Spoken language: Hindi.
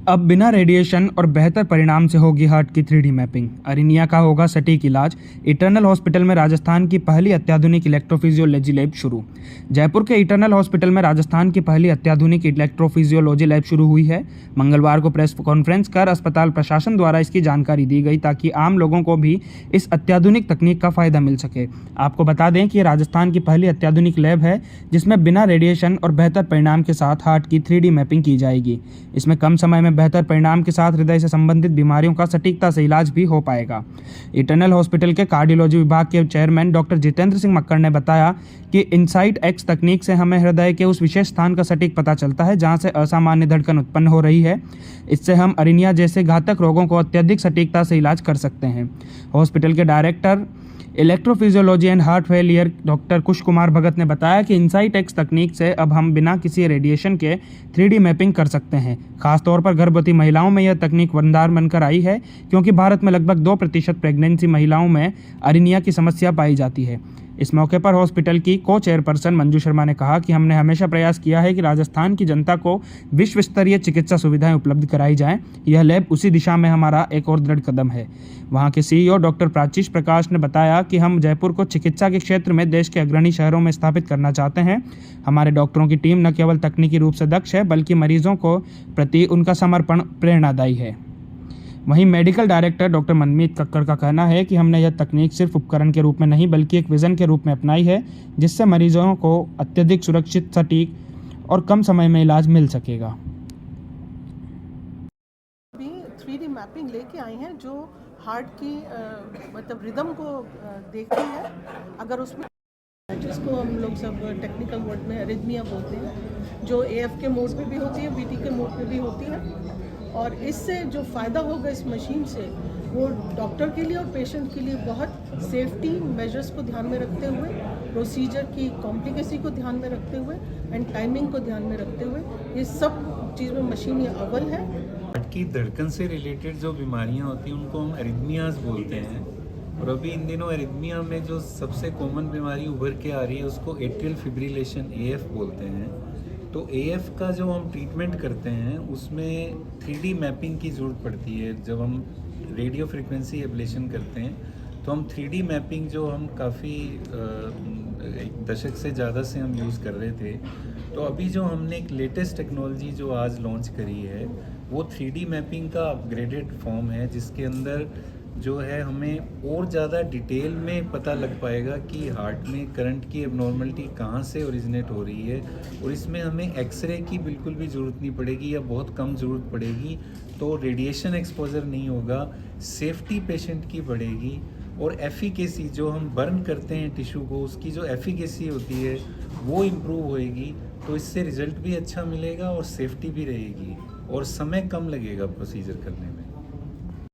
अब बिना रेडिएशन और बेहतर परिणाम से होगी हार्ट की 3D मैपिंग। अरिनिया का होगा सटीक इलाज। इटर्नल हॉस्पिटल में राजस्थान की पहली अत्याधुनिक इलेक्ट्रोफिजियोलॉजी लैब शुरू। जयपुर के इटर्नल हॉस्पिटल में राजस्थान की पहली अत्याधुनिक इलेक्ट्रोफिजियोलॉजी लैब शुरू हुई है। मंगलवार को प्रेस कॉन्फ्रेंस कर अस्पताल प्रशासन द्वारा इसकी जानकारी दी गई ताकि आम लोगों को भी इस अत्याधुनिक तकनीक का फायदा मिल सके। आपको बता दें कि ये राजस्थान की पहली अत्याधुनिक लैब है जिसमें बिना रेडिएशन और बेहतर परिणाम के साथ हार्ट की 3D मैपिंग की जाएगी। इसमें कम समय में बेहतर परिणाम के साथ हृदय से संबंधित बीमारियों का सटीकता से इलाज भी हो पाएगा। इटर्नल हॉस्पिटल के कार्डियोलॉजी विभाग के चेयरमैन डॉक्टर जितेंद्र सिंह मक्कड़ ने बताया कि इनसाइट एक्स तकनीक से हमें हृदय के उस विशेष स्थान का सटीक पता चलता है जहां से असामान्य धड़कन उत्पन्न हो रही है। इससे हम अरिनिया जैसे घातक रोगों को अत्यधिक सटीकता से इलाज कर सकते हैं। हॉस्पिटल के director electrophysiology and heart failure doctor Kush Kumar Bhagat ने बताया कि इनसाइट एक्स तकनीक से अब हम बिना किसी रेडिएशन के 3D मैपिंग कर सकते हैं। खासतौर पर गर्भवती महिलाओं में यह तकनीक वरदान बनकर आई है क्योंकि भारत में लगभग 2% प्रेगनेंसी महिलाओं में अरिनिया की समस्या पाई जाती है। इस मौके पर हॉस्पिटल की को चेयरपर्सन मंजू शर्मा ने कहा कि हमने हमेशा प्रयास किया है कि राजस्थान की जनता को विश्व स्तरीय चिकित्सा सुविधाएं उपलब्ध कराई जाएं। यह लैब उसी दिशा में हमारा एक और दृढ़ कदम है। वहां के CEO डॉक्टर प्राचीश प्रकाश ने बताया कि हम जयपुर को चिकित्सा के क्षेत्र में देश के अग्रणी शहरों में स्थापित करना चाहते हैं। हमारे डॉक्टरों की टीम न केवल तकनीकी रूप से दक्ष है बल्कि मरीजों को प्रति उनका समर्पण प्रेरणादायी है। वहीं मेडिकल डायरेक्टर डॉक्टर मनमीत कक्कड़ का कहना है कि हमने यह तकनीक सिर्फ उपकरण के रूप में नहीं बल्कि एक विजन के रूप में अपनाई है जिससे मरीजों को अत्यधिक सुरक्षित, सटीक और कम समय में इलाज मिल सकेगा। अभी 3D मैपिंग लेके आए हैं जो हार्ट की मतलब रिदम को देखती है। अगर उसमें जिसको हम लोग सब टेक्निकल वर्ड में एरिथमिया बोलते हैं, जो AF के मोड पे भी होती है, BT के मोड पे भी होती है। और इससे जो फ़ायदा होगा इस मशीन से वो डॉक्टर के लिए और पेशेंट के लिए बहुत सेफ्टी मेजर्स को ध्यान में रखते हुए, प्रोसीजर की कॉम्प्लिकेसी को ध्यान में रखते हुए एंड टाइमिंग को ध्यान में रखते हुए ये सब चीज़ में मशीन ये अव्वल है। हार्ट की धड़कन से रिलेटेड जो बीमारियां होती हैं उनको हम एरिथमियाज बोलते हैं। और अभी इन दिनों एरिथमिया में जो सबसे कॉमन बीमारी उभर के आ रही है उसको एट्रियल फिब्रिलेशन AF बोलते हैं। तो AF का जो हम ट्रीटमेंट करते हैं उसमें 3D मैपिंग की ज़रूरत पड़ती है। जब हम रेडियो फ्रिक्वेंसी एब्लेशन करते हैं तो हम 3D मैपिंग जो हम काफ़ी एक दशक से ज़्यादा से हम यूज़ कर रहे थे, तो अभी जो हमने एक लेटेस्ट टेक्नोलॉजी जो आज लॉन्च करी है वो 3D मैपिंग का अपग्रेडेड फॉर्म है जिसके अंदर जो है हमें और ज़्यादा डिटेल में पता लग पाएगा कि हार्ट में करंट की एबनॉर्मलिटी कहाँ से ओरिजिनेट हो रही है। और इसमें हमें एक्सरे की बिल्कुल भी ज़रूरत नहीं पड़ेगी या बहुत कम ज़रूरत पड़ेगी, तो रेडिएशन एक्सपोजर नहीं होगा, सेफ्टी पेशेंट की बढ़ेगी और एफिकेसी जो हम बर्न करते हैं टिश्यू को उसकी जो एफिकेसी होती है वो इम्प्रूव होएगी। तो इससे रिज़ल्ट भी अच्छा मिलेगा और सेफ्टी भी रहेगी और समय कम लगेगा प्रोसीजर करने में।